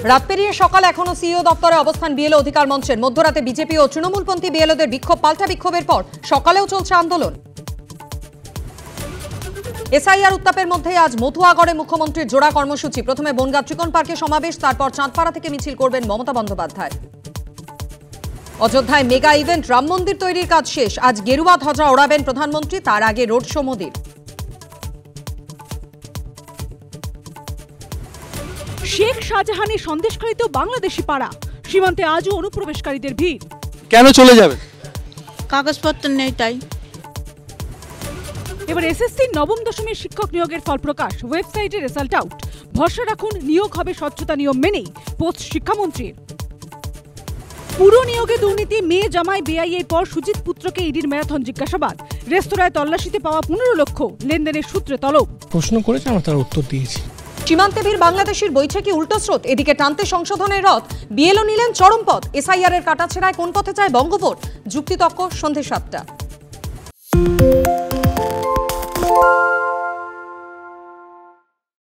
রাত পেরিয়ে সকাল এখনো সিইও দপ্তরে অবস্থান বিএলও অধিকার মঞ্চের। মধ্যরাতে বিজেপি ও তৃণমূলপন্থী বিএলওদের বিক্ষোভ পাল্টা বিক্ষোভের পর সকালেও চলছে আন্দোলন। এসআইআর উত্তাপের মধ্যে আজ মথুয়াগড়ে মুখ্যমন্ত্রীর জোড়া কর্মসূচি। প্রথমে বনগাঁ ত্রিকোণ পার্কে সমাবেশ, তারপর চাঁদপাড়া থেকে মিছিল করবেন মমতা বন্দ্যোপাধ্যায়। অযোধ্যায় মেগা ইভেন্ট, রাম মন্দির তৈরির কাজ শেষ। আজ গেরুয়া ধ্বজা ওড়াবেন প্রধানমন্ত্রী, তার আগে রোড শো মোদির। শেখ শাহজাহানের সন্দেশখালীতে বাংলাদেশি পাড়া, সীমান্তে আজও অনুপ্রবেশকারীদের ভিড়। কেন চলে যাবে? কাগজপত্র নেই তাই। এবার এসএসসি নবম দশমের শিক্ষক নিয়োগের ফল প্রকাশ, ওয়েবসাইটে রেজাল্ট আউট। ভরসা রাখুন, নিয়োগ হবে স্বচ্ছতা নিয়ম মেনেই, পোস্ট শিক্ষামন্ত্রীর। পুরো নিয়োগে দুর্নীতি, মেয়ে জামাই বেআইয়ের পর সুজিত পুত্রকে ইডির ম্যারাথন জিজ্ঞাসাবাদ। রেস্তোরাঁয় তল্লাশিতে পাওয়া 15 লক্ষ, লেনদেনের সূত্রে তলব। প্রশ্ন করেছে, আমরা তার উত্তর দিয়েছি। সীমান্তে ভিড় বাংলাদেশের, বইছে কি উল্টো স্রোত। এদিকে টানতে সংশোধনের রথ, বিএলও নিলেন চরম পথ। এসআইআর এর কাটাছেড়ায় কোন পথে চায় বঙ্গভোট? যুক্তিতর্ক সন্ধে 7টা।